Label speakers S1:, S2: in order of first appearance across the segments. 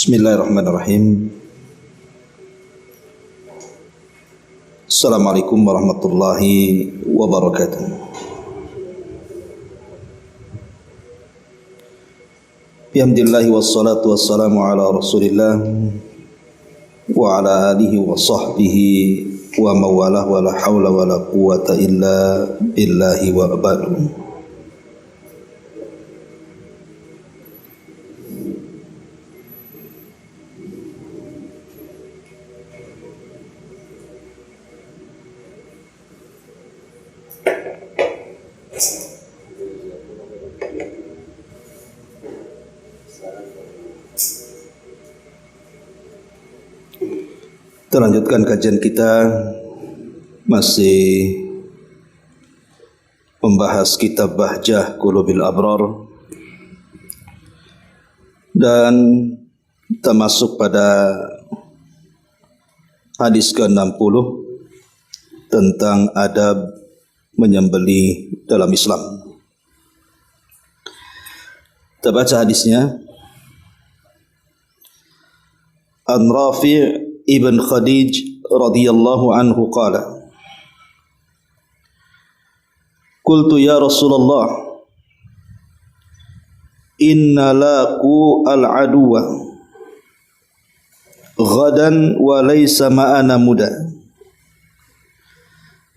S1: Bismillahirrahmanirrahim. Assalamualaikum warahmatullahi wabarakatuh. Bihamdillahi wassalatu wassalamu ala rasulillah wa ala alihi wa sahbihi wa mawalah wa la hawla wa la quwata illa billahi wa ba'du. Kita lanjutkan kajian kita, masih membahas kitab Bahjah Qulubil Abrar, dan kita masuk pada hadis ke-60 tentang adab menyembelih dalam Islam. Kita baca hadisnya. An Rafi' Ibn Khadij radhiyallahu anhu qala, qultu ya Rasulullah, inna laqu al-aduwa ghadan wa laysa ma'ana muda,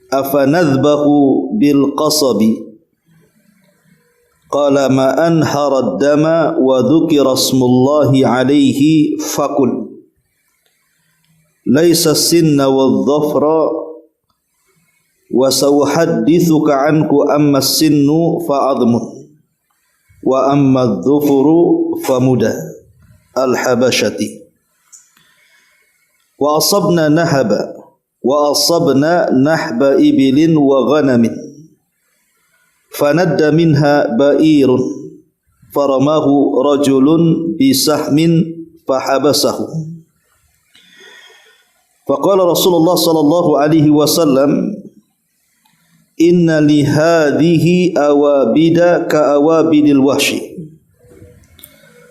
S1: afanadhbahu bil qasabi, qala ma anhara ad-dama wa dhukira ismullahi alayhi fakul laisa sinna wadh-dhafra wa sawhaddithuka anku amma sinnu fa'adhmun wa amma adh-dhufru famuda al-habashati wa asabna nahba ibilin wa ghanamin fanadda minha ba'irun faramahu rajulun bisahmin fahabasahu. Faqala Rasulullah sallallahu alaihi wasallam, inna li hadhihi awabida ka awabidil wahshi,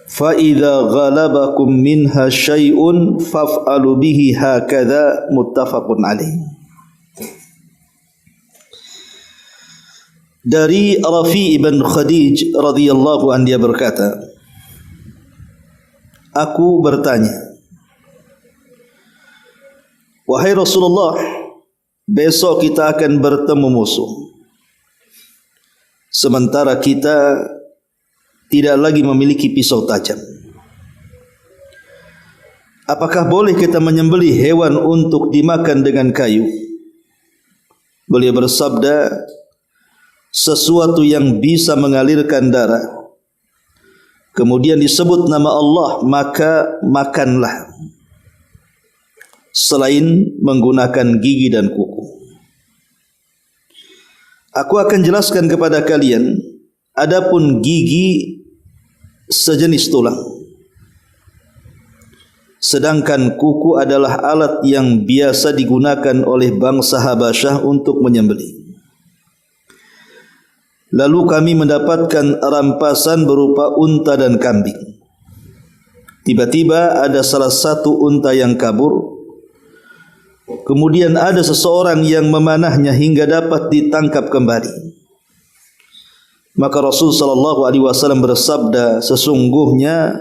S1: fa idza ghalabakum minha syai'un faf'alu bihi hakadha, muttafaqun alaih. Dari Rafi' ibn Khadij radhiyallahu anhu, dia berkata, aku bertanya, wahai Rasulullah, besok kita akan bertemu musuh, sementara kita tidak lagi memiliki pisau tajam. Apakah boleh kita menyembelih hewan untuk dimakan dengan kayu? Beliau bersabda, sesuatu yang bisa mengalirkan darah, kemudian disebut nama Allah, maka makanlah, selain menggunakan gigi dan kuku. Aku akan jelaskan kepada kalian, adapun gigi sejenis tulang, sedangkan kuku adalah alat yang biasa digunakan oleh bangsa Habasyah untuk menyembelih. Lalu kami mendapatkan rampasan berupa unta dan kambing. Tiba-tiba ada salah satu unta yang kabur. Kemudian ada seseorang yang memanahnya hingga dapat ditangkap kembali. Maka Rasul sallallahu alaihi wasallam bersabda, sesungguhnya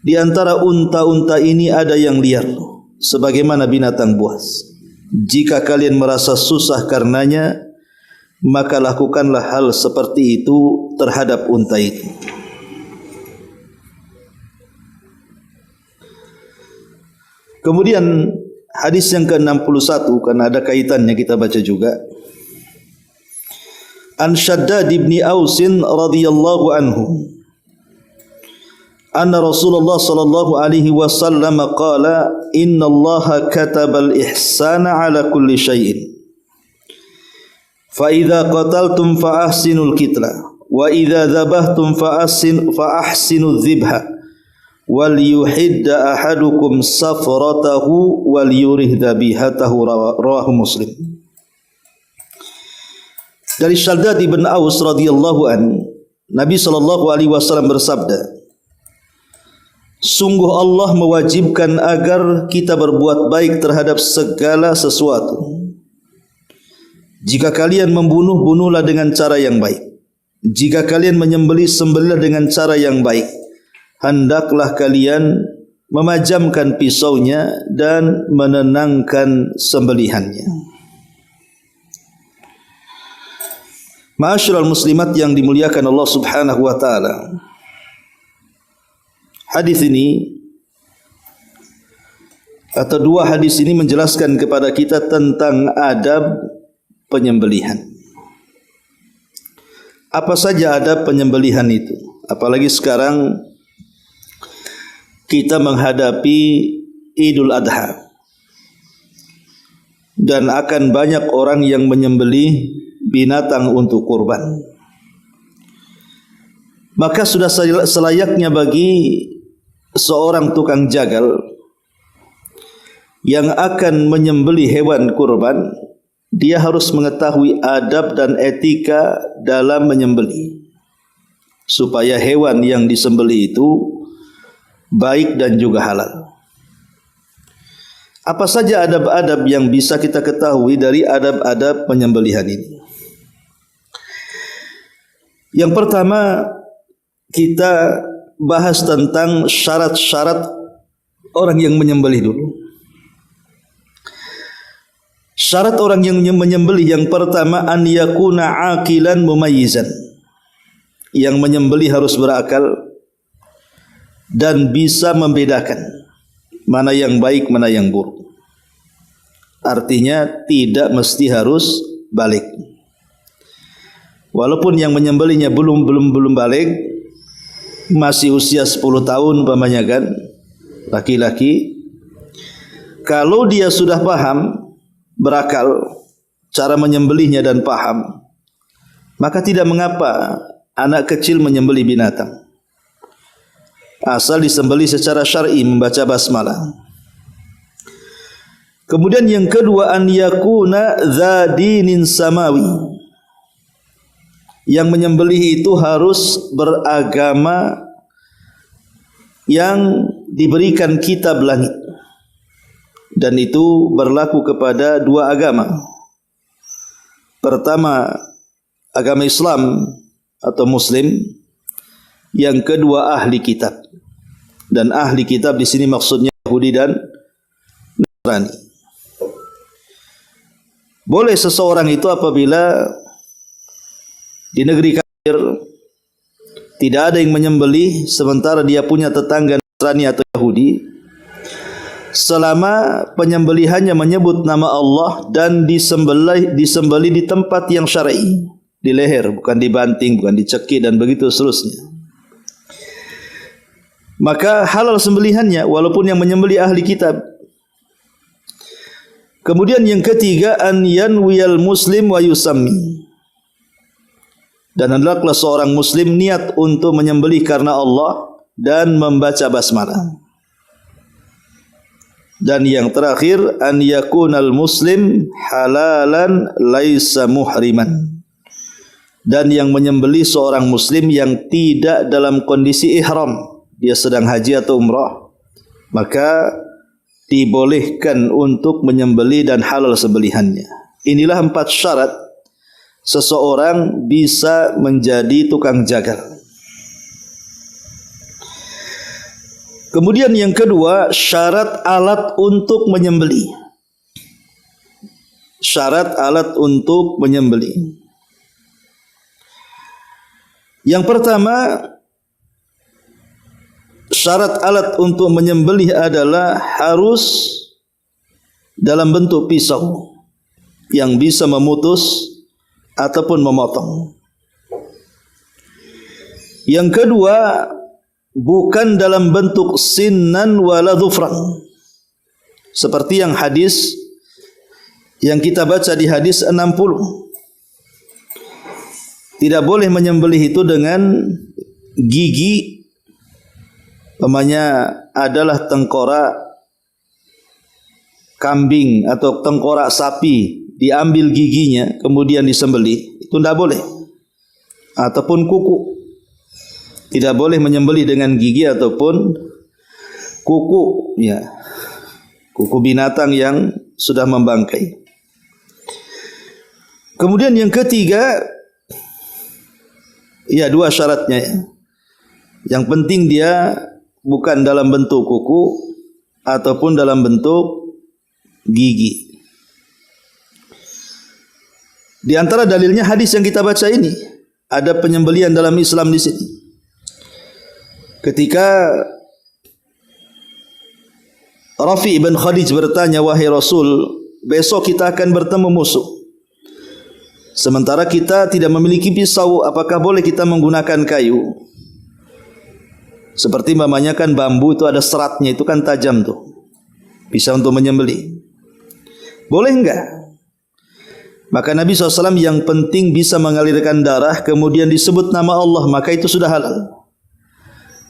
S1: di antara unta-unta ini ada yang liar, sebagaimana binatang buas. Jika kalian merasa susah karenanya, maka lakukanlah hal seperti itu terhadap unta itu. Kemudian hadis yang ke-61, karena ada kaitannya kita baca juga. An Shaddad ibn Aus radhiyallahu anhu, anna Rasulullah sallallahu alaihi wasallam qala, inna Allah kataba al-ihsana ala kulli syai'in, fa idza qataltum fa ahsinul qitla, wa idza dhabhtum fa ahsinudz dzibha, wal yuhidda ahadukum safratahu wal yurih dhabihatahu, rawahu Muslim. Dari Shaddad ibn Aus radhiyallahu an, Nabi sallallahu alaihi wasallam bersabda, Sungguh Allah mewajibkan agar kita berbuat baik terhadap segala sesuatu. Jika kalian membunuh, bunuhlah dengan cara yang baik. Jika kalian menyembelih, sembelihlah dengan cara yang baik. Hendaklah kalian memajamkan pisaunya dan menenangkan sembelihannya. Ma'asyiral muslimat yang dimuliakan Allah Subhanahu wa taala. Hadis ini atau dua hadis ini menjelaskan kepada kita tentang adab penyembelihan. Apa saja adab penyembelihan itu? Apalagi sekarang kita menghadapi Idul Adha dan akan banyak orang yang menyembelih binatang untuk kurban. Maka sudah selayaknya bagi seorang tukang jagal yang akan menyembelih hewan kurban, dia harus mengetahui adab dan etika dalam menyembelih, supaya hewan yang disembelih itu baik dan juga halal. Apa saja adab-adab yang bisa kita ketahui dari adab-adab penyembelihan ini? Yang pertama, kita bahas tentang syarat-syarat orang yang menyembelih dulu. Syarat orang yang menyembelih yang pertama, an yakuna aqilan mumayyizan. Yang menyembelih harus berakal dan bisa membedakan mana yang baik, mana yang buruk. Artinya tidak mesti harus balik. Walaupun yang menyembelihnya belum balik, masih usia 10 tahun umpamanya kan, laki-laki, kalau dia sudah paham, berakal cara menyembelihnya dan paham, maka tidak mengapa anak kecil menyembelih binatang, asal disembelih secara syar'i, membaca basmalah. Kemudian yang kedua, an yakuna dza dinin samawi. Yang menyembelih itu harus beragama yang diberikan kitab langit, dan itu berlaku kepada dua agama. Pertama, agama Islam atau Muslim. Yang kedua, ahli kitab. Dan ahli kitab di sini maksudnya Yahudi dan Nasrani. Boleh seseorang itu apabila di negeri kafir tidak ada yang menyembelih, sementara dia punya tetangga Nasrani atau Yahudi, selama penyembelihannya menyebut nama Allah dan disembelih di tempat yang syar'i, di leher, bukan dibanting, bukan dicekik dan begitu seterusnya, maka halal sembelihannya walaupun yang menyembelih ahli kitab. Kemudian yang ketiga, an yanwiyal muslim wa yusammi. Dan hendaklah seorang muslim niat untuk menyembelih karena Allah dan membaca basmalah. Dan yang terakhir, an yakunal muslim halalan laisa muhriman. Dan yang menyembelih seorang muslim yang tidak dalam kondisi ihram, dia sedang haji atau umrah, maka dibolehkan untuk menyembelih dan halal sembelihannya. Inilah 4 syarat seseorang bisa menjadi tukang jagal. Kemudian yang kedua, syarat alat untuk menyembelih. Syarat alat untuk menyembelih. Yang pertama, syarat alat untuk menyembelih adalah harus dalam bentuk pisau yang bisa memutus ataupun memotong. Yang kedua, bukan dalam bentuk sinnan wala dhufran, seperti yang hadis yang kita baca di hadis 60. Tidak boleh menyembelih itu dengan gigi, umpamanya adalah tengkorak kambing atau tengkorak sapi, diambil giginya kemudian disembelih, itu tidak boleh. Ataupun kuku, tidak boleh menyembelih dengan gigi ataupun kuku, ya, kuku binatang yang sudah membangkai. Kemudian yang ketiga, ya dua syaratnya, ya. Yang penting dia bukan dalam bentuk kuku ataupun dalam bentuk gigi. Di antara dalilnya hadis yang kita baca ini, ada penyembelihan dalam Islam di sini. Ketika Rafi bin Khadij bertanya, wahai Rasul, besok kita akan bertemu musuh. Sementara kita tidak memiliki pisau, apakah boleh kita menggunakan kayu? Seperti mamanya kan bambu itu ada seratnya, itu kan tajam tuh. Bisa untuk menyembelih. Boleh enggak? Maka Nabi SAW yang penting bisa mengalirkan darah, kemudian disebut nama Allah, maka itu sudah halal.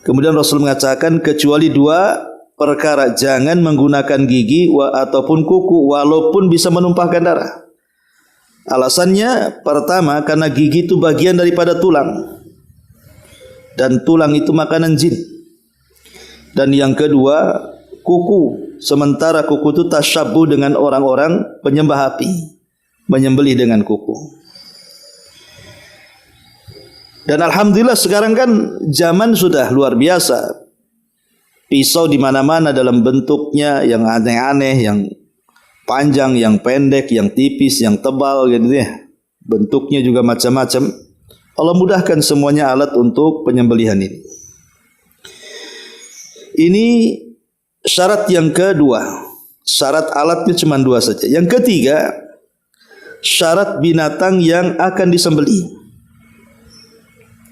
S1: Kemudian Rasul mengatakan kecuali dua perkara, jangan menggunakan gigi ataupun kuku walaupun bisa menumpahkan darah. Alasannya pertama karena gigi itu bagian daripada tulang dan tulang itu makanan jin. Dan yang kedua kuku, sementara kuku itu tasyabbuh dengan orang-orang penyembah api, menyembelih dengan kuku. Dan alhamdulillah sekarang kan zaman sudah luar biasa. Pisau di mana-mana dalam bentuknya yang aneh-aneh, yang panjang, yang pendek, yang tipis, yang tebal gitu ya. Bentuknya juga macam-macam. Allah mudahkan semuanya alat untuk penyembelihan ini. Ini syarat yang kedua. Syarat alatnya cuma dua saja. Yang ketiga, syarat binatang yang akan disembelih.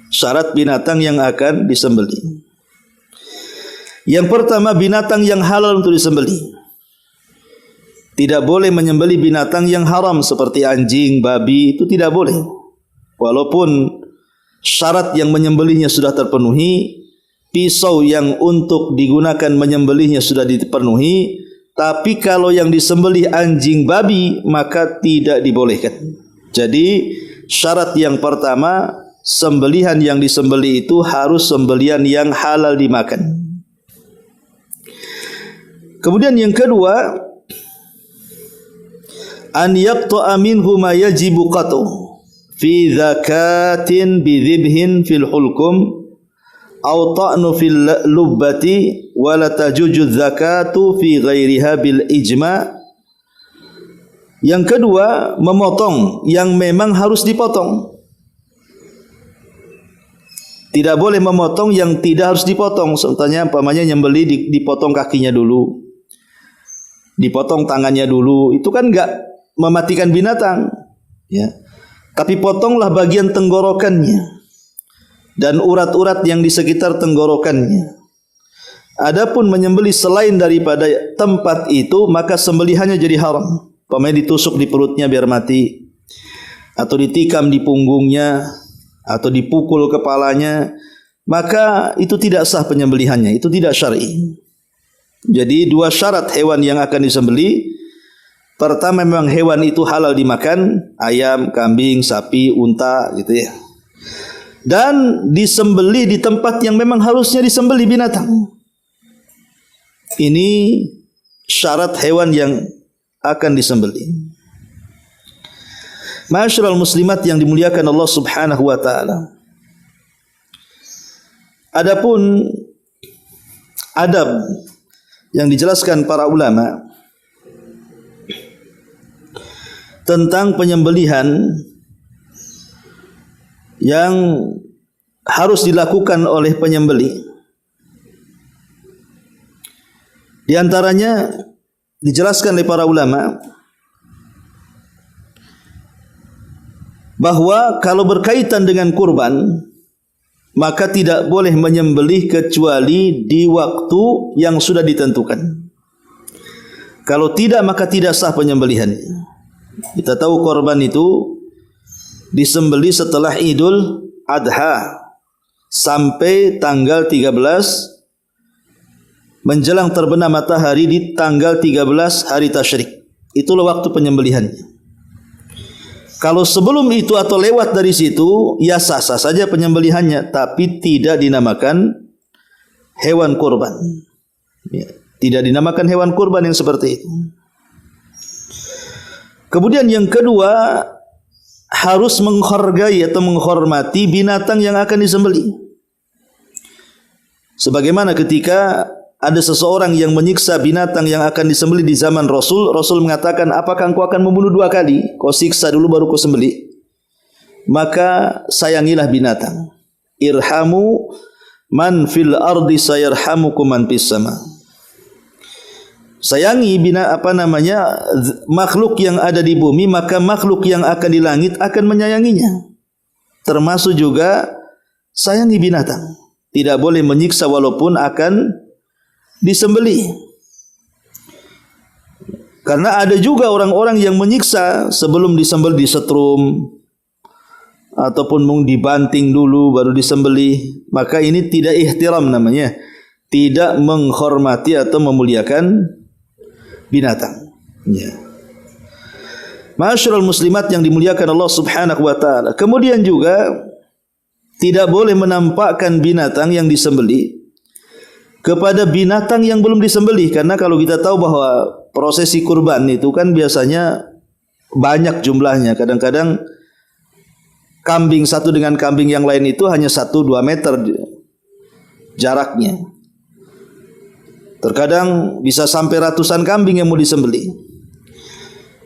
S1: Syarat binatang yang akan disembelih. Yang pertama, binatang yang halal untuk disembelih. Tidak boleh menyembelih binatang yang haram seperti anjing, babi, itu tidak boleh. Walaupun syarat yang menyembelihnya sudah terpenuhi, pisau yang untuk digunakan menyembelihnya sudah dipenuhi, tapi kalau yang disembelih anjing, babi, maka tidak dibolehkan. Jadi syarat yang pertama, sembelihan yang disembelih itu harus sembelihan yang halal dimakan. Kemudian yang kedua, an yaqta'a minhu ma yajibu qatu fi zakatin bi dhibhin fil hulkum aw ta'nu fil lubbati wa la tajuju zakatu fi ghairiha bil ijma'. Yang kedua, memotong yang memang harus dipotong. Tidak boleh memotong yang tidak harus dipotong. Contohnya umpamanya nyembelih dipotong kakinya dulu, dipotong tangannya dulu, itu kan enggak mematikan binatang, ya. Tapi potonglah bagian tenggorokannya dan urat-urat yang di sekitar tenggorokannya. Adapun menyembelih selain daripada tempat itu, maka sembelihannya jadi haram. Umpamanya ditusuk di perutnya biar mati, atau ditikam di punggungnya, atau dipukul kepalanya, maka itu tidak sah penyembelihannya, itu tidak syar'i. Jadi dua syarat hewan yang akan disembelih. Pertama, memang hewan itu halal dimakan, ayam, kambing, sapi, unta gitu ya. Dan disembelih di tempat yang memang harusnya disembelih binatang. Ini syarat hewan yang akan disembelih. Ma'asyiral muslimat yang dimuliakan Allah Subhanahu wa taala. Adapun adab yang dijelaskan para ulama tentang penyembelihan yang harus dilakukan oleh penyembelih, di antaranya dijelaskan oleh para ulama bahwa kalau berkaitan dengan kurban, maka tidak boleh menyembelih kecuali di waktu yang sudah ditentukan. Kalau tidak, maka tidak sah penyembelihannya. Kita tahu korban itu disembelih setelah Idul Adha sampai tanggal 13 menjelang terbenam matahari di tanggal 13 hari tasyrik. Itulah waktu penyembelihannya. Kalau sebelum itu atau lewat dari situ, ya sah-sah saja penyembelihannya, tapi tidak dinamakan hewan kurban. Ya, tidak dinamakan hewan kurban yang seperti itu. Kemudian yang kedua, harus menghargai atau menghormati binatang yang akan disembelih. Sebagaimana ketika ada seseorang yang menyiksa binatang yang akan disembelih di zaman Rasul, Rasul mengatakan, apakah engkau akan membunuh 2 kali? Kau siksa dulu baru kau sembelih. Maka sayangilah binatang. Irhamu man fil ardi sayarhamukum man fis sama. Sayangi makhluk yang ada di bumi, maka makhluk yang akan di langit akan menyayanginya. Termasuk juga sayangi binatang. Tidak boleh menyiksa walaupun akan disembelih. Karena ada juga orang-orang yang menyiksa sebelum disembelih, disetrum ataupun dibanting dulu baru disembelih. Maka ini tidak ihtiram namanya, tidak menghormati atau memuliakan binatang. Ya. Ma'asyiral muslimat yang dimuliakan Allah Subhanahu wa taala. Kemudian juga tidak boleh menampakkan binatang yang disembelih kepada binatang yang belum disembelih, karena kalau kita tahu bahwa prosesi kurban itu kan biasanya banyak jumlahnya. Kadang-kadang kambing satu dengan kambing yang lain itu hanya 1-2 meter jaraknya. Terkadang bisa sampai ratusan kambing yang mau disembelih.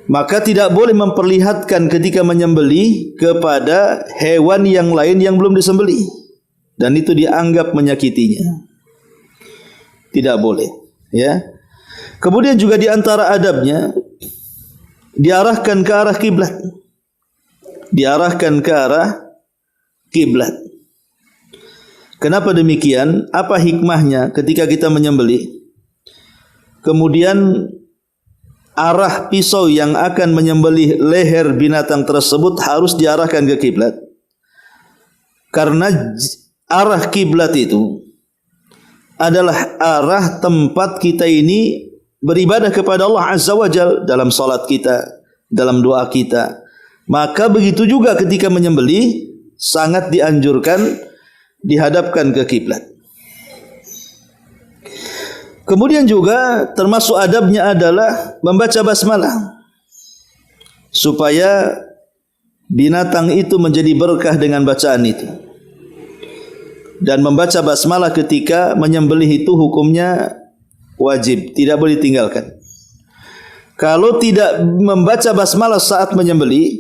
S1: Maka tidak boleh memperlihatkan ketika menyembelih kepada hewan yang lain yang belum disembelih, dan itu dianggap menyakitinya. Tidak boleh, ya. Kemudian juga di antara adabnya diarahkan ke arah kiblat. Diarahkan ke arah kiblat. Kenapa demikian? Apa hikmahnya ketika kita menyembelih? Kemudian arah pisau yang akan menyembelih leher binatang tersebut harus diarahkan ke kiblat. Karena arah kiblat itu adalah arah tempat kita ini beribadah kepada Allah Azza wa Jalla dalam salat kita, dalam doa kita. Maka begitu juga ketika menyembelih sangat dianjurkan dihadapkan ke kiblat. Kemudian juga termasuk adabnya adalah membaca basmalah supaya binatang itu menjadi berkah dengan bacaan itu. Dan membaca basmalah ketika menyembelih itu hukumnya wajib, tidak boleh ditinggalkan. Kalau tidak membaca basmalah saat menyembelih,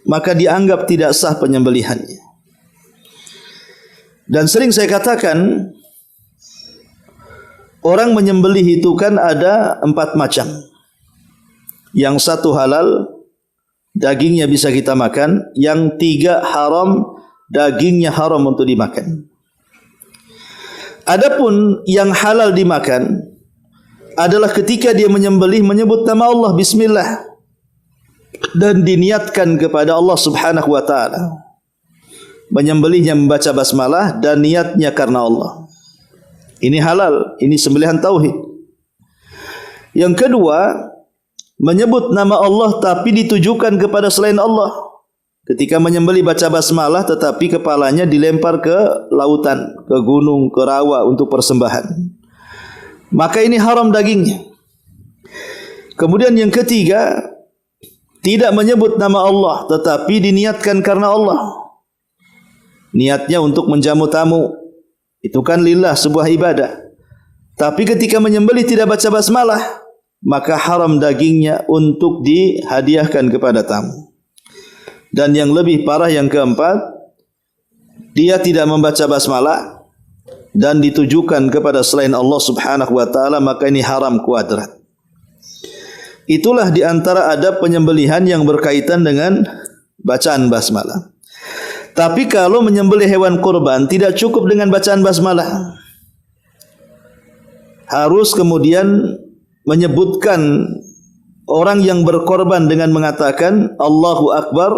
S1: maka dianggap tidak sah penyembelihannya. Dan sering saya katakan, orang menyembelih itu kan ada 4 macam. Yang 1 halal, dagingnya bisa kita makan. Yang 3 haram, dagingnya haram untuk dimakan. Adapun yang halal dimakan adalah ketika dia menyembelih menyebut nama Allah, bismillah, dan diniatkan kepada Allah Subhanahu wa taala. Menyembelihnya membaca basmalah dan niatnya karena Allah. Ini halal, ini sembelihan tauhid. Yang kedua, menyebut nama Allah tapi ditujukan kepada selain Allah. Ketika menyembelih baca basmalah tetapi kepalanya dilempar ke lautan, ke gunung, ke rawa untuk persembahan. Maka ini haram dagingnya. Kemudian yang ketiga, tidak menyebut nama Allah tetapi diniatkan karena Allah. Niatnya untuk menjamu tamu. Itu kan lillah, sebuah ibadah. Tapi ketika menyembelih tidak baca basmalah, maka haram dagingnya untuk dihadiahkan kepada tamu. Dan yang lebih parah yang keempat, dia tidak membaca basmalah dan ditujukan kepada selain Allah Subhanahu wa taala, maka ini haram kuadrat. Itulah di antara adab penyembelihan yang berkaitan dengan bacaan basmalah. Tapi kalau menyembelih hewan kurban tidak cukup dengan bacaan basmalah. Harus kemudian menyebutkan orang yang berkorban dengan mengatakan Allahu Akbar,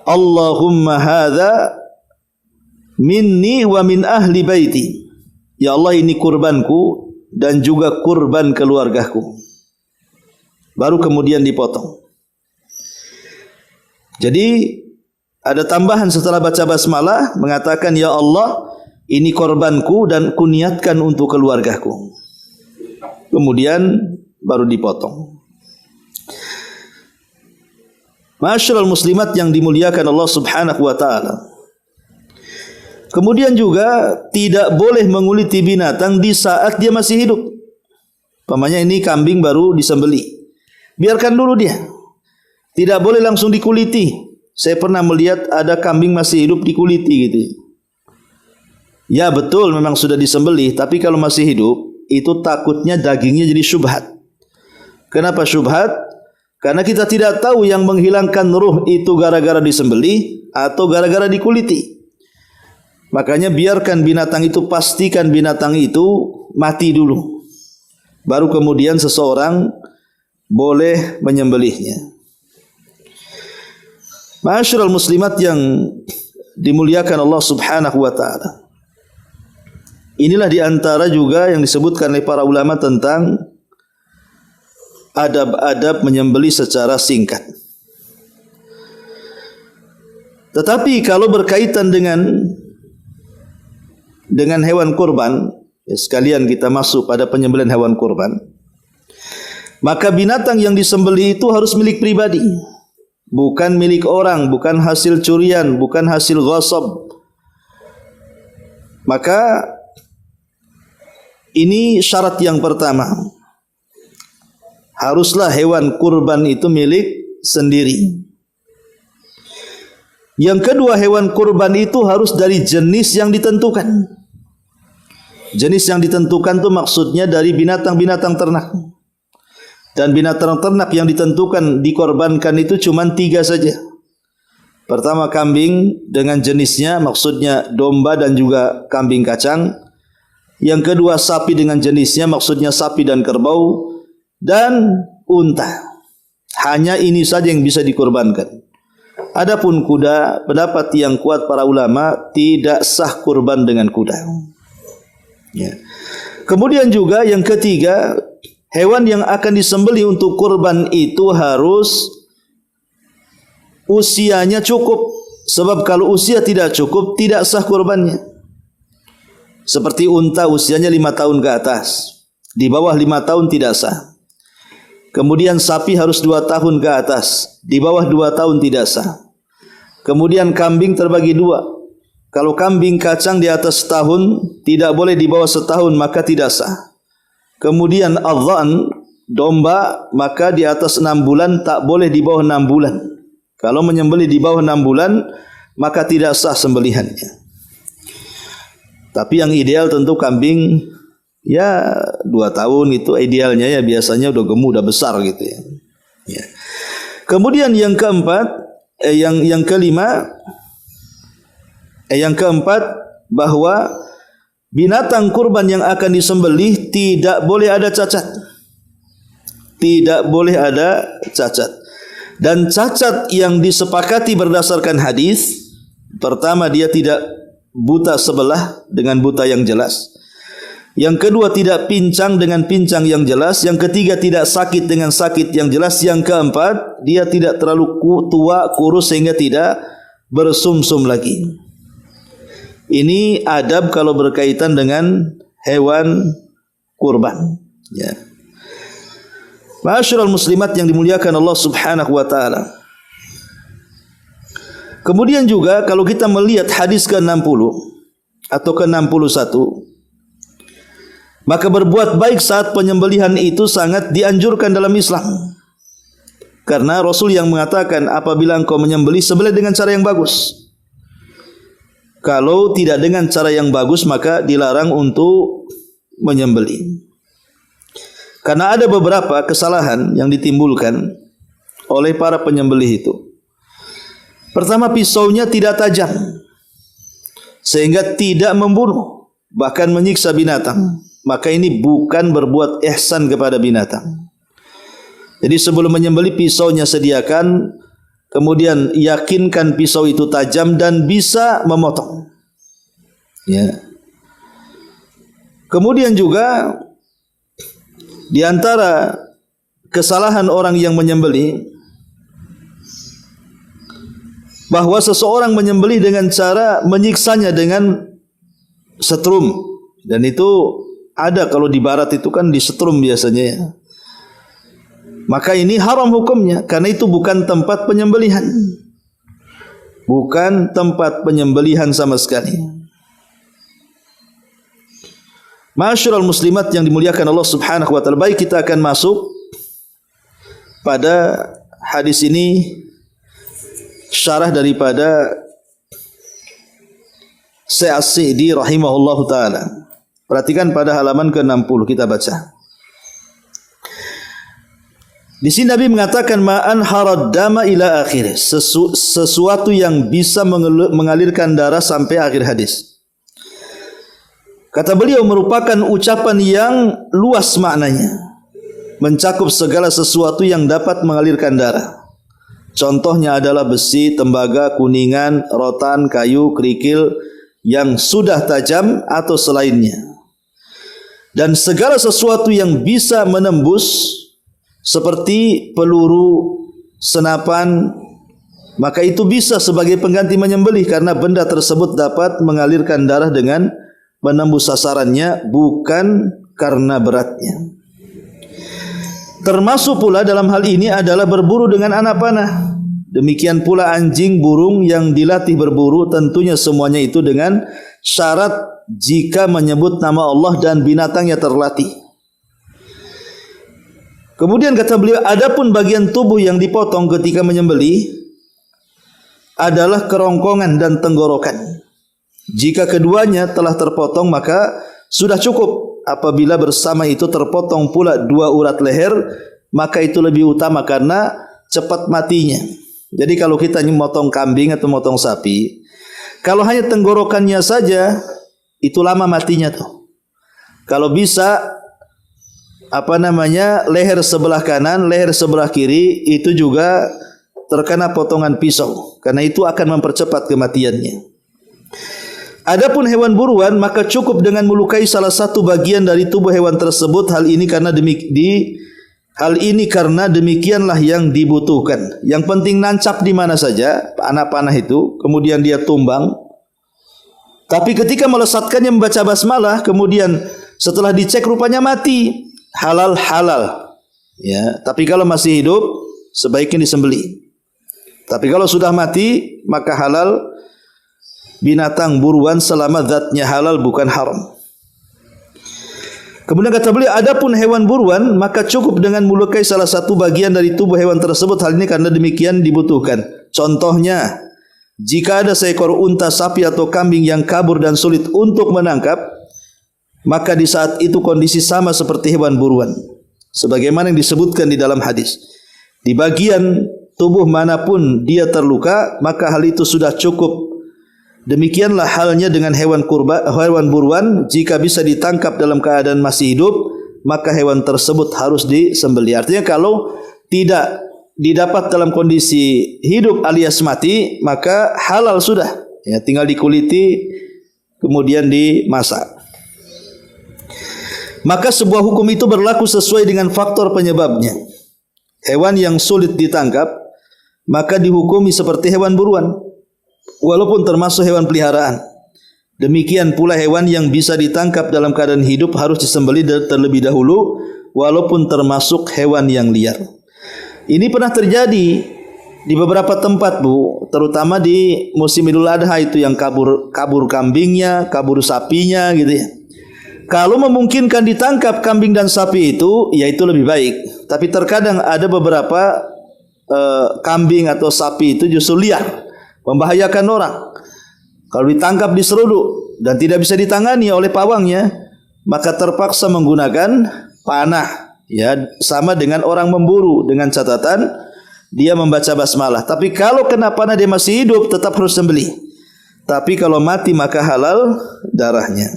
S1: Allahumma hadza minni wa min ahli baiti. Ya Allah, ini kurbanku dan juga kurban keluargaku. Baru kemudian dipotong. Jadi ada tambahan setelah baca basmalah mengatakan ya Allah, ini korbanku dan kuniatkan untuk keluargaku. Kemudian baru dipotong. Ma'asyiral muslimat yang dimuliakan Allah Subhanahu wa taala. Kemudian juga tidak boleh menguliti binatang di saat dia masih hidup. Umpamanya ini kambing baru disembelih. Biarkan dulu dia. Tidak boleh langsung dikuliti. Saya pernah melihat ada kambing masih hidup dikuliti gitu. Ya betul memang sudah disembelih, tapi kalau masih hidup itu takutnya dagingnya jadi syubhat. Kenapa syubhat? Karena kita tidak tahu yang menghilangkan ruh itu gara-gara disembelih atau gara-gara dikuliti. Makanya biarkan binatang itu, pastikan binatang itu mati dulu. Baru kemudian seseorang boleh menyembelihnya. Ma'asyiral muslimat yang dimuliakan Allah Subhanahu wa taala. Inilah diantara juga yang disebutkan oleh para ulama tentang adab-adab menyembelih secara singkat. Tetapi kalau berkaitan dengan hewan kurban, ya sekalian kita masuk pada penyembelihan hewan kurban, maka binatang yang disembelih itu harus milik pribadi, bukan milik orang, bukan hasil curian, bukan hasil ghasab. Maka ini syarat yang pertama. Haruslah hewan kurban itu milik sendiri. Yang kedua, hewan kurban itu harus dari jenis yang ditentukan. Jenis yang ditentukan itu maksudnya dari binatang-binatang ternak. Dan binatang ternak yang ditentukan dikorbankan itu cuma 3 saja. Pertama kambing dengan jenisnya, maksudnya domba dan juga kambing kacang. Yang kedua sapi dengan jenisnya, maksudnya sapi dan kerbau. Dan unta. Hanya ini saja yang bisa dikorbankan. Adapun kuda, pendapat yang kuat para ulama tidak sah kurban dengan kuda. Ya. Kemudian juga yang ketiga, hewan yang akan disembelih untuk kurban itu harus usianya cukup. Sebab kalau usia tidak cukup, tidak sah kurbannya. Seperti unta usianya 5 tahun ke atas. Di bawah 5 tahun tidak sah. Kemudian sapi harus 2 tahun ke atas. Di bawah 2 tahun tidak sah. Kemudian kambing terbagi 2. Kalau kambing kacang di atas setahun, tidak boleh di bawah setahun, maka tidak sah. Kemudian adhan, domba, maka di atas 6 bulan, tak boleh di bawah 6 bulan. Kalau menyembelih di bawah 6 bulan, maka tidak sah sembelihannya. Tapi yang ideal tentu kambing ya 2 tahun itu idealnya, ya biasanya udah gemuk, udah besar gitu ya. Ya. Kemudian yang keempat, yang keempat bahwa binatang kurban yang akan disembelih tidak boleh ada cacat. Tidak boleh ada cacat. Dan cacat yang disepakati berdasarkan hadis, pertama dia tidak buta sebelah dengan buta yang jelas. Yang kedua tidak pincang dengan pincang yang jelas. Yang ketiga tidak sakit dengan sakit yang jelas. Yang keempat dia tidak terlalu tua, kurus sehingga tidak bersumsum lagi. Ini adab kalau berkaitan dengan hewan kurban. Ya. Ma'asyiral muslimat yang dimuliakan Allah Subhanahu wa taala. Kemudian juga kalau kita melihat hadis ke-60 atau ke-61, maka berbuat baik saat penyembelihan itu sangat dianjurkan dalam Islam. Karena Rasul yang mengatakan apabila engkau menyembelih, sembelih dengan cara yang bagus. Kalau tidak dengan cara yang bagus, maka dilarang untuk menyembelih. Karena ada beberapa kesalahan yang ditimbulkan oleh para penyembelih itu. Pertama, pisaunya tidak tajam sehingga tidak membunuh, bahkan menyiksa binatang. Maka ini bukan berbuat ihsan kepada binatang. Jadi sebelum menyembelih, pisaunya sediakan, kemudian yakinkan pisau itu tajam dan bisa memotong. Ya. Kemudian juga di antara kesalahan orang yang menyembelih, bahwa seseorang menyembelih dengan cara menyiksanya dengan setrum, dan itu ada kalau di barat itu kan disetrum biasanya ya. Maka ini haram hukumnya karena itu bukan tempat penyembelihan. Bukan tempat penyembelihan sama sekali. Ma'asyiral muslimat yang dimuliakan Allah Subhanahu wa taala, baik kita akan masuk pada hadis ini, syarah daripada Syekh As-Sa'di rahimahullahu taala. Perhatikan pada halaman ke-60 kita baca. Di sini Nabi mengatakan ma'an harad dama ila akhir, sesuatu yang bisa mengalirkan darah sampai akhir hadis. Kata beliau merupakan ucapan yang luas maknanya, mencakup segala sesuatu yang dapat mengalirkan darah. Contohnya adalah besi, tembaga, kuningan, rotan, kayu, kerikil yang sudah tajam atau selainnya. Dan segala sesuatu yang bisa menembus seperti peluru, senapan, maka itu bisa sebagai pengganti menyembelih karena benda tersebut dapat mengalirkan darah dengan menembus sasarannya, bukan karena beratnya. Termasuk pula dalam hal ini adalah berburu dengan anak panah. Demikian pula anjing, burung yang dilatih berburu, tentunya semuanya itu dengan syarat jika menyebut nama Allah dan binatangnya terlatih. Kemudian kata beliau, adapun bagian tubuh yang dipotong ketika menyembelih adalah kerongkongan dan tenggorokan. Jika keduanya telah terpotong maka sudah cukup. Apabila bersama itu terpotong pula dua urat leher, maka itu lebih utama karena cepat matinya. Jadi kalau kita memotong kambing atau memotong sapi, kalau hanya tenggorokannya saja, itu lama matinya tuh. Kalau bisa leher sebelah kanan, leher sebelah kiri itu juga terkena potongan pisau, karena itu akan mempercepat kematiannya. Adapun hewan buruan maka cukup dengan melukai salah satu bagian dari tubuh hewan tersebut. Hal ini karena demikianlah yang dibutuhkan. Yang penting nancap di mana saja anak panah itu, kemudian dia tumbang. Tapi ketika melesatkannya membaca basmalah, kemudian setelah dicek rupanya mati, halal. Ya, tapi kalau masih hidup sebaiknya disembelih. Tapi kalau sudah mati maka halal binatang buruan selama zatnya halal bukan haram. Kemudian kata beliau, adapun hewan buruan maka cukup dengan melukai salah satu bagian dari tubuh hewan tersebut. Hal ini karena demikian dibutuhkan. Contohnya, jika ada seekor unta, sapi atau kambing yang kabur dan sulit untuk menangkap, maka di saat itu kondisi sama seperti hewan buruan, sebagaimana yang disebutkan di dalam hadis. Di bagian tubuh manapun dia terluka, maka hal itu sudah cukup. Demikianlah halnya dengan hewan buruan. Jika bisa ditangkap dalam keadaan masih hidup, maka hewan tersebut harus disembelih. Artinya kalau tidak didapat dalam kondisi hidup alias mati, maka halal sudah. Ya, tinggal dikuliti kemudian dimasak. Maka sebuah hukum itu berlaku sesuai dengan faktor penyebabnya. Hewan yang sulit ditangkap maka dihukumi seperti hewan buruan, walaupun termasuk hewan peliharaan. Demikian pula hewan yang bisa ditangkap dalam keadaan hidup harus disembelih terlebih dahulu, walaupun termasuk hewan yang liar. Ini pernah terjadi di beberapa tempat, Bu, terutama di musim Idul Adha itu yang kabur kambingnya, kabur sapinya gitu ya. Kalau memungkinkan ditangkap kambing dan sapi itu, ya itu lebih baik. Tapi terkadang ada beberapa kambing atau sapi itu justru liar, membahayakan orang. Kalau ditangkap diseruduk dan tidak bisa ditangani oleh pawangnya, maka terpaksa menggunakan panah. Ya, sama dengan orang memburu, dengan catatan dia membaca basmalah. Tapi kalau kena panah dia masih hidup, tetap harus sembelih. Tapi kalau mati maka halal darahnya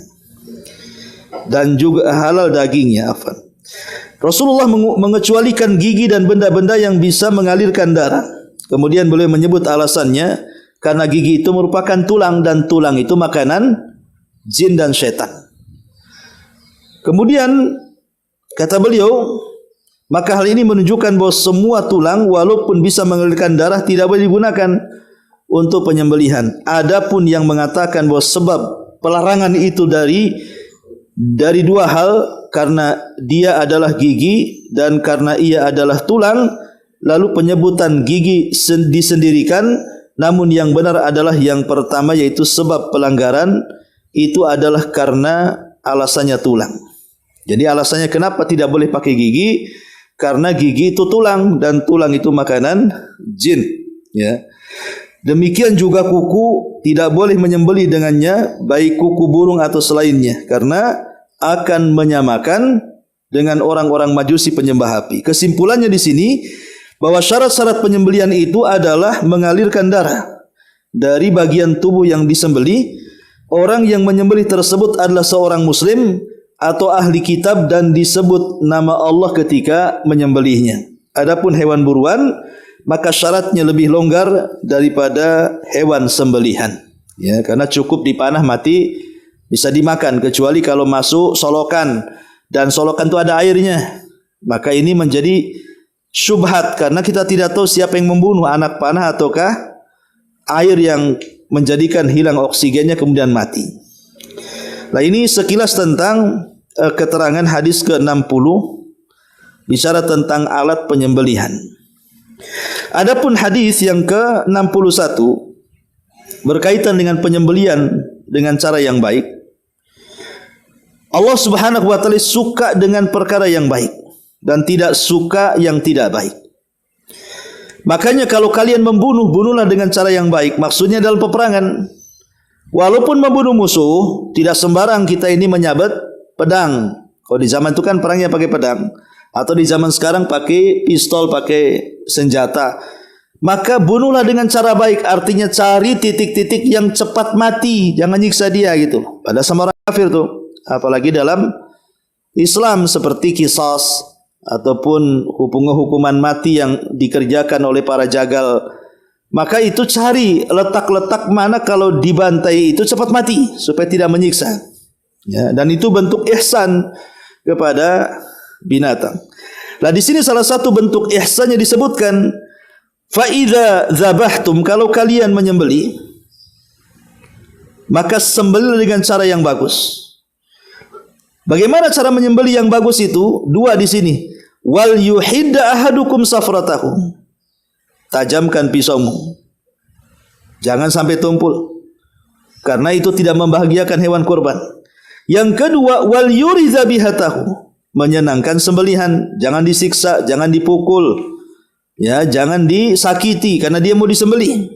S1: dan juga halal dagingnya. Rasulullah mengecualikan gigi dan benda-benda yang bisa mengalirkan darah. Kemudian beliau menyebut alasannya, karena gigi itu merupakan tulang dan tulang itu makanan jin dan setan. Kemudian kata beliau, maka hal ini menunjukkan bahwa semua tulang walaupun bisa mengalirkan darah tidak boleh digunakan untuk penyembelihan. Adapun yang mengatakan bahwa sebab pelarangan itu dari dua hal, karena dia adalah gigi dan karena ia adalah tulang. Lalu penyebutan gigi disendirikan, namun yang benar adalah yang pertama, yaitu sebab pelanggaran itu adalah karena alasannya tulang. Jadi alasannya kenapa tidak boleh pakai gigi, karena gigi itu tulang dan tulang itu makanan jin, ya. Demikian juga kuku, tidak boleh menyembelih dengannya, baik kuku burung atau selainnya, karena akan menyamakan dengan orang-orang Majusi penyembah api. Kesimpulannya di sini bahwa syarat-syarat penyembelihan itu adalah mengalirkan darah dari bagian tubuh yang disembelih. Orang yang menyembelih tersebut adalah seorang muslim atau ahli kitab dan disebut nama Allah ketika menyembelihnya. Adapun hewan buruan, maka syaratnya lebih longgar daripada hewan sembelihan. Ya, karena cukup dipanah mati, bisa dimakan, kecuali kalau masuk solokan dan solokan itu ada airnya. Maka ini menjadi syubhat karena kita tidak tahu siapa yang membunuh, anak panah ataukah air yang menjadikan hilang oksigennya kemudian mati. Nah, ini sekilas tentang keterangan hadis ke-60 bicara tentang alat penyembelihan. Adapun hadis yang ke-61 berkaitan dengan penyembelihan dengan cara yang baik. Allah Subhanahu wa taala suka dengan perkara yang baik dan tidak suka yang tidak baik. Makanya kalau kalian membunuh, bunuhlah dengan cara yang baik. Maksudnya dalam peperangan. Walaupun membunuh musuh, tidak sembarang kita ini menyabet pedang. Kalau di zaman itu kan perangnya pakai pedang, atau di zaman sekarang pakai pistol, pakai senjata. Maka bunuhlah dengan cara baik, artinya cari titik-titik yang cepat mati, jangan nyiksa dia gitu. Pada sama orang kafir tuh. Apalagi dalam Islam seperti qisas ataupun hukuman mati yang dikerjakan oleh para jagal. Maka itu cari letak-letak mana kalau dibantai itu cepat mati supaya tidak menyiksa. Ya, dan itu bentuk ihsan kepada binatang. Nah, di sini salah satu bentuk ihsannya disebutkan, fa idza dzabhtum, kalau kalian menyembelih maka sembelih dengan cara yang bagus. Bagaimana cara menyembelih yang bagus itu? Dua di sini. Wal yuhidda ahadukum safratahu. Tajamkan pisaumu. Jangan sampai tumpul. Karena itu tidak membahagiakan hewan kurban. Yang kedua, wal yuriza bihatahu. Menyenangkan sembelihan, jangan disiksa, jangan dipukul. Ya, jangan disakiti karena dia mau disembelih.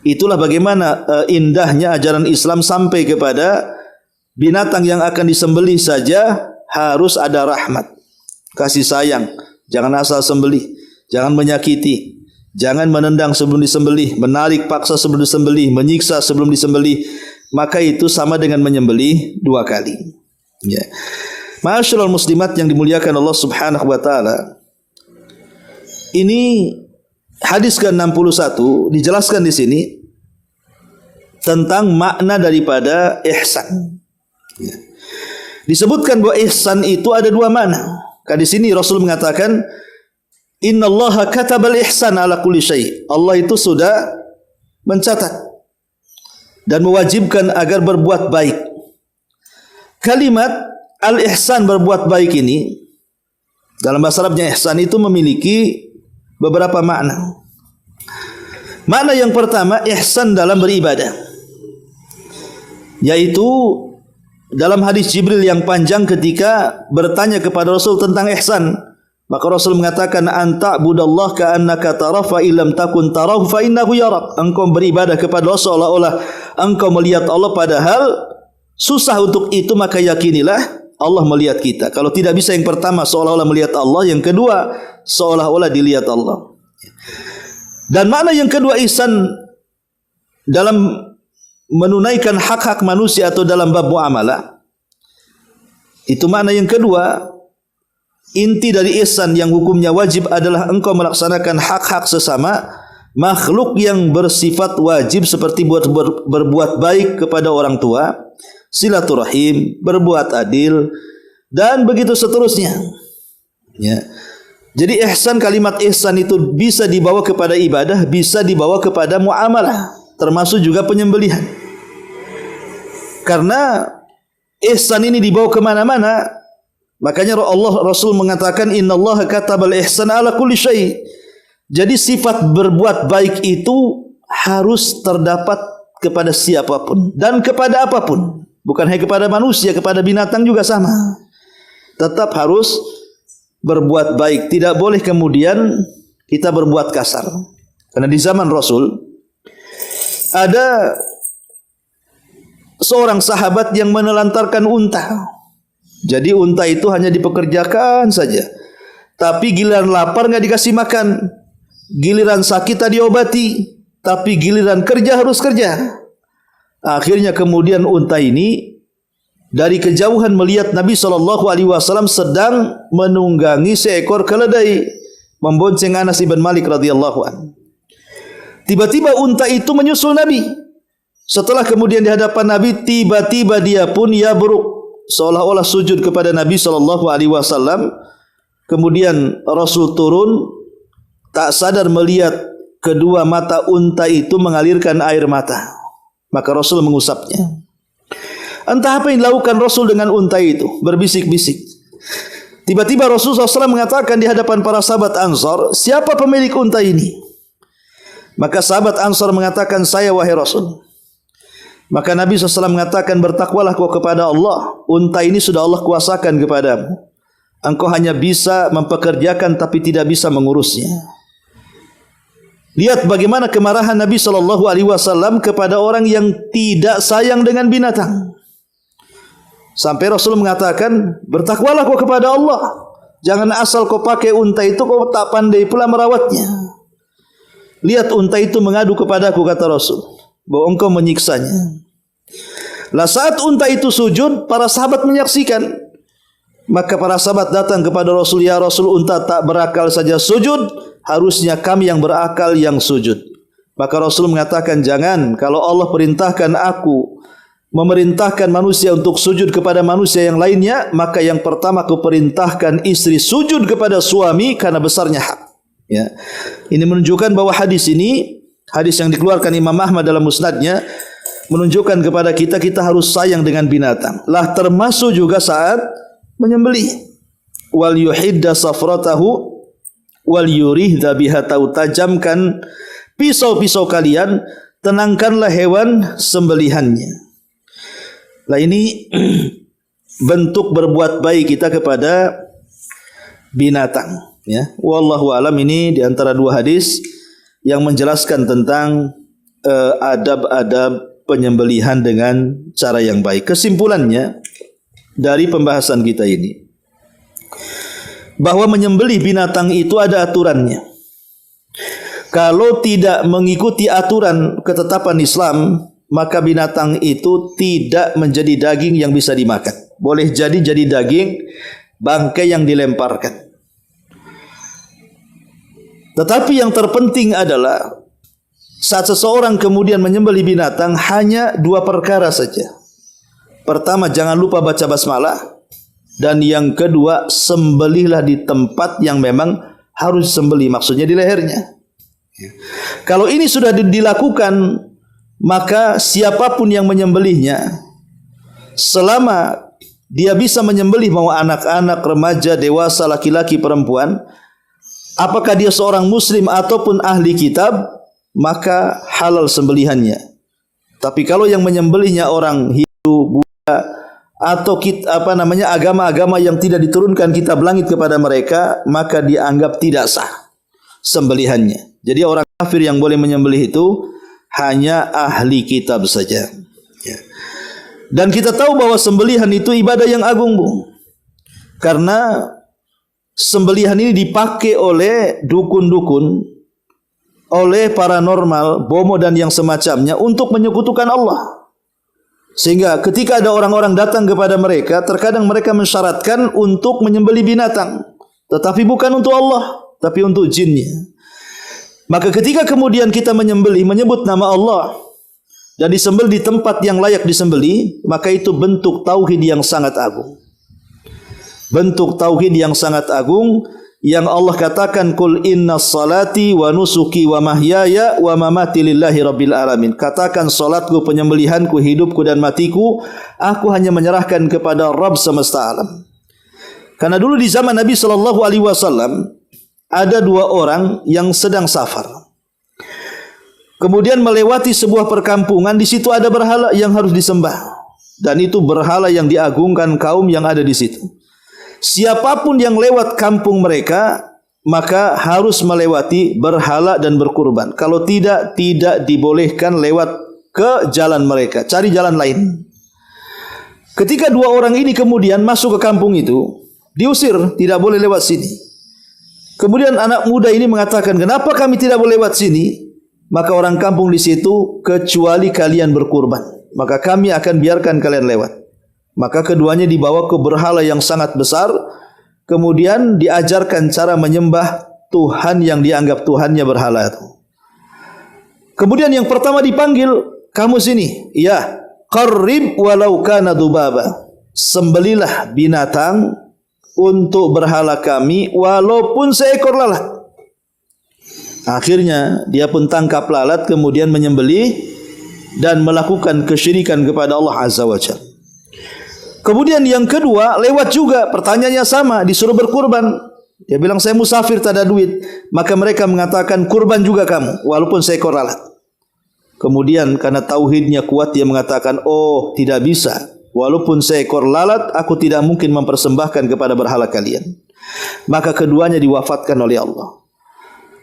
S1: Itulah bagaimana indahnya ajaran Islam sampai kepada binatang yang akan disembelih saja harus ada rahmat, kasih sayang. Jangan asal sembelih, jangan menyakiti, jangan menendang sebelum disembelih, menarik paksa sebelum disembelih, menyiksa sebelum disembelih. Maka itu sama dengan menyembelih dua kali. Ya. Ma'asyiral muslimat yang dimuliakan Allah Subhanahu wa taala. Ini hadis ke-61 dijelaskan di sini tentang makna daripada ihsan. Ya. Disebutkan bahwa ihsan itu ada dua makna. Di sini Rasul mengatakan, innallaha katabal ihsan ala kulli syai'. Allah itu sudah mencatat dan mewajibkan agar berbuat baik. Kalimat al-ihsan, berbuat baik, ini dalam bahasa Arabnya ihsan itu memiliki beberapa makna. Makna yang pertama, ihsan dalam beribadah, yaitu dalam hadis Jibril yang panjang ketika bertanya kepada Rasul tentang ihsan, maka Rasul mengatakan, anta budallah ka'annaka tarah fa illam takun tarahu fa innahu yarak. Engkau beribadah kepada Allah seolah-olah engkau melihat Allah, padahal susah untuk itu, maka yakinilah Allah melihat kita. Kalau tidak bisa yang pertama seolah-olah melihat Allah, yang kedua seolah-olah dilihat Allah. Dan makna yang kedua ihsan dalam menunaikan hak-hak manusia atau dalam bab muamalah, itu makna yang kedua. Inti dari ihsan yang hukumnya wajib adalah engkau melaksanakan hak-hak sesama makhluk yang bersifat wajib, seperti berbuat baik kepada orang tua, silaturahim, berbuat adil, dan begitu seterusnya. Ya. Jadi ihsan, kalimat ihsan itu bisa dibawa kepada ibadah, bisa dibawa kepada muamalah, termasuk juga penyembelihan. Karena ihsan ini dibawa kemana-mana. Makanya Rasul mengatakan innallaha katabal ihsana ala kulli syai'. Jadi sifat berbuat baik itu harus terdapat kepada siapapun dan kepada apapun. Bukan hanya kepada manusia, kepada binatang juga sama. Tetap harus berbuat baik. Tidak boleh kemudian kita berbuat kasar. Karena di zaman Rasul ada seorang sahabat yang menelantarkan unta. Jadi unta itu hanya dipekerjakan saja. Tapi giliran lapar nggak dikasih makan. Giliran sakit tak diobati. Tapi giliran kerja harus kerja. Akhirnya kemudian unta ini dari kejauhan melihat Nabi SAW sedang menunggangi seekor keledai, membonceng Anas bin Malik radhiyallahu anhu. Tiba-tiba unta itu menyusul Nabi. Setelah kemudian di hadapan Nabi, tiba-tiba dia pun yabruk, seolah-olah sujud kepada Nabi SAW. Kemudian Rasul turun, tak sadar melihat kedua mata unta itu mengalirkan air mata. Maka Rasul mengusapnya. Entah apa yang dilakukan Rasul dengan unta itu, berbisik-bisik. Tiba-tiba Rasulullah SAW mengatakan di hadapan para sahabat Ansar, siapa pemilik unta ini? Maka sahabat Ansar mengatakan, saya wahai Rasul. Maka Nabi SAW mengatakan, bertakwalah kau kepada Allah. Unta ini sudah Allah kuasakan kepadamu. Engkau hanya bisa mempekerjakan tapi tidak bisa mengurusnya. Lihat bagaimana kemarahan Nabi SAW kepada orang yang tidak sayang dengan binatang. Sampai Rasul mengatakan, bertakwalah kau kepada Allah. Jangan asal kau pakai unta itu, kau tak pandai pula merawatnya. Lihat unta itu mengadu kepadaku, kata Rasul, bahwa engkau menyiksanya. Lah saat unta itu sujud, para sahabat menyaksikan. Maka para sahabat datang kepada Rasul, ya Rasul, unta tak berakal saja sujud. Harusnya kami yang berakal yang sujud. Maka Rasul mengatakan, jangan. Kalau Allah perintahkan aku memerintahkan manusia untuk sujud kepada manusia yang lainnya, maka yang pertama aku perintahkan istri sujud kepada suami karena besarnya hak. Ya. Ini menunjukkan bahwa hadis ini, hadis yang dikeluarkan Imam Ahmad dalam musnadnya, menunjukkan kepada kita, kita harus sayang dengan binatang. Lah termasuk juga saat menyembelih. Wal yuhidda safratahu wal yurih dhabihatahu, tajamkan pisau-pisau kalian, tenangkanlah hewan sembelihannya. Nah ini bentuk berbuat baik kita kepada binatang, ya. Wallahu alam, ini di antara dua hadis yang menjelaskan tentang adab-adab penyembelihan dengan cara yang baik. Kesimpulannya dari pembahasan kita ini, bahwa menyembelih binatang itu ada aturannya. Kalau tidak mengikuti aturan ketetapan Islam, maka binatang itu tidak menjadi daging yang bisa dimakan. Boleh jadi daging bangkai yang dilemparkan. Tetapi yang terpenting adalah saat seseorang kemudian menyembelih binatang, hanya dua perkara saja. Pertama, jangan lupa baca basmalah. Dan yang kedua, sembelihlah di tempat yang memang harus sembelih, maksudnya di lehernya. Kalau ini sudah dilakukan, maka siapapun yang menyembelihnya, selama dia bisa menyembelih mau anak-anak, remaja, dewasa, laki-laki, perempuan, apakah dia seorang muslim ataupun ahli kitab, maka halal sembelihannya. Tapi kalau yang menyembelihnya orang Hindu, Buddha, atau agama-agama yang tidak diturunkan kitab langit kepada mereka, maka dianggap tidak sah sembelihannya. Jadi orang kafir yang boleh menyembelih itu hanya ahli kitab saja. Ya. Dan kita tahu bahwa sembelihan itu ibadah yang agung, Bu. Karena sembelihan ini dipakai oleh dukun-dukun, oleh paranormal, bomo dan yang semacamnya untuk menyekutukan Allah. Sehingga ketika ada orang-orang datang kepada mereka, terkadang mereka mensyaratkan untuk menyembelih binatang, tetapi bukan untuk Allah, tapi untuk jinnya. Maka ketika kemudian kita menyebut nama Allah dan disembelih di tempat yang layak disembelih, maka itu bentuk tauhid yang sangat agung. Bentuk tauhid yang sangat agung yang Allah katakan qul innas salati wa nusuki wa mahyaya wa mamati lillahi rabbil alamin. Katakan salatku, penyembelihanku, hidupku dan matiku aku hanya menyerahkan kepada Rabb semesta alam. Karena dulu di zaman Nabi sallallahu alaihi wasallam ada dua orang yang sedang safar. Kemudian melewati sebuah perkampungan, di situ ada berhala yang harus disembah. Dan itu berhala yang diagungkan kaum yang ada di situ. Siapapun yang lewat kampung mereka maka harus melewati berhala dan berkurban. Kalau tidak, tidak dibolehkan lewat ke jalan mereka. Cari jalan lain. Ketika dua orang ini kemudian masuk ke kampung itu, diusir, tidak boleh lewat sini. Kemudian anak muda ini mengatakan, kenapa kami tidak boleh lewat sini? Maka orang kampung di situ, kecuali kalian berkurban, maka kami akan biarkan kalian lewat. Maka keduanya dibawa ke berhala yang sangat besar. Kemudian diajarkan cara menyembah Tuhan yang dianggap Tuhannya berhala itu. Kemudian yang pertama dipanggil, kamu sini. Ya, qarrib walau kana dzubaba. Sembelilah binatang untuk berhala kami walaupun seekor lalat. Akhirnya dia pun tangkap lalat, kemudian menyembelih dan melakukan kesyirikan kepada Allah Azza wa Jalla. Kemudian yang kedua lewat juga, pertanyaannya sama, disuruh berkurban. Dia bilang saya musafir, tak ada duit. Maka mereka mengatakan kurban juga kamu walaupun seekor lalat. Kemudian karena tauhidnya kuat dia mengatakan, oh tidak bisa, walaupun seekor lalat aku tidak mungkin mempersembahkan kepada berhala kalian. Maka keduanya diwafatkan oleh Allah.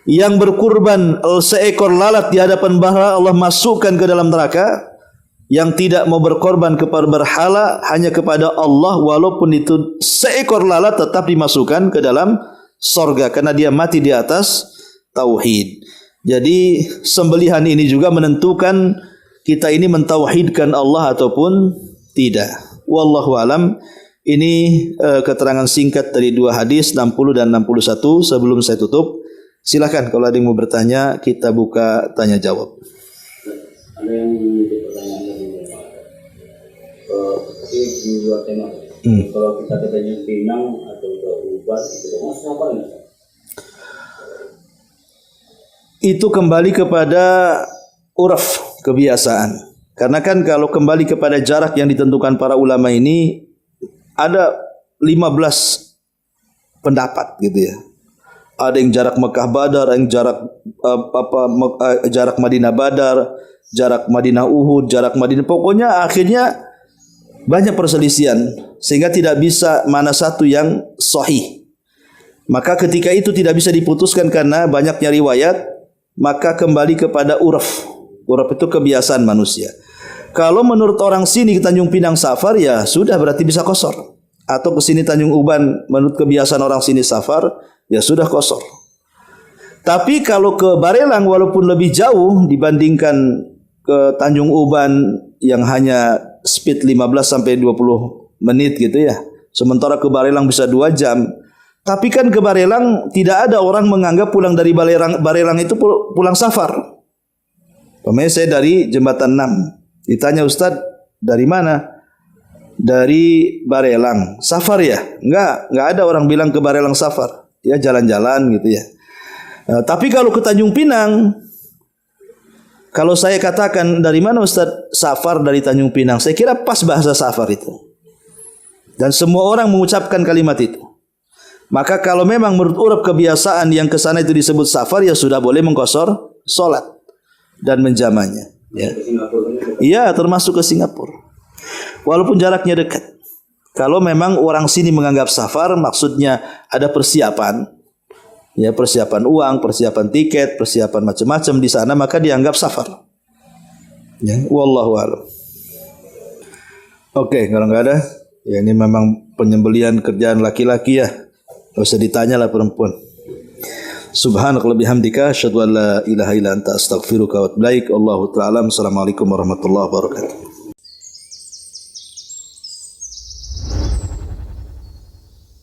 S1: Yang berkurban seekor lalat di hadapan berhala Allah masukkan ke dalam neraka. Yang tidak mau berkorban kepada berhala hanya kepada Allah, walaupun itu seekor lalat tetap dimasukkan ke dalam sorga karena dia mati di atas tauhid. Jadi sembelihan ini juga menentukan kita ini mentauhidkan Allah ataupun tidak. Wallahu alam. Ini keterangan singkat dari dua hadis 60 dan 61. Sebelum saya tutup, silakan kalau ada yang mau bertanya, kita buka tanya jawab.
S2: Ada yang pertanyaan di luar tema. Kalau kita ke Tanjung Pinang atau ke Ubat itu masuk apa enggak?
S1: Itu kembali kepada uraf, kebiasaan. Karena kan kalau kembali kepada jarak yang ditentukan para ulama ini ada 15 pendapat gitu ya. Ada yang jarak Mekah Badar, ada yang jarak jarak Madinah Badar, jarak Madinah Uhud, jarak Madinah, pokoknya akhirnya banyak perselisihan sehingga tidak bisa mana satu yang sahih. Maka ketika itu tidak bisa diputuskan karena banyaknya riwayat, maka kembali kepada uraf. Uraf itu kebiasaan manusia. Kalau menurut orang sini ke Tanjung Pinang safar, ya sudah berarti bisa qashar. Atau ke sini Tanjung Uban menurut kebiasaan orang sini safar, ya sudah qashar. Tapi kalau ke Barelang walaupun lebih jauh dibandingkan ke Tanjung Uban yang hanya speed 15 sampai 20 menit gitu ya. Sementara ke Barelang bisa 2 jam. Tapi kan ke Barelang tidak ada orang menganggap pulang dari Barelang itu pulang safar. Pemain saya dari Jembatan 6. Ditanya Ustaz, dari mana? Dari Barelang. Safar ya? Enggak ada orang bilang ke Barelang safar. Ya jalan-jalan gitu ya. Tapi kalau ke Tanjung Pinang, kalau saya katakan dari mana Ustaz? Safar dari Tanjung Pinang, saya kira pas bahasa safar itu. Dan semua orang mengucapkan kalimat itu. Maka kalau memang menurut uruf kebiasaan yang ke sana itu disebut safar, ya sudah boleh mengqashar salat dan menjamanya. Ya. Iya, termasuk ke Singapura. Walaupun jaraknya dekat. Kalau memang orang sini menganggap safar, maksudnya ada persiapan. Ya, persiapan uang, persiapan tiket, persiapan macam-macam di sana, maka dianggap safar. Ya, wallahu a'lam. Oke, kalau enggak ada, ya ini memang penyembelihan kerjaan laki-laki ya. Enggak usah ditanya lah perempuan. Subhanakallahumma bihamdika asyhadu an la ilaha illa anta astaghfiruka wa atubu ilaik. Allahu ta'ala. Assalamualaikum warahmatullahi wabarakatuh.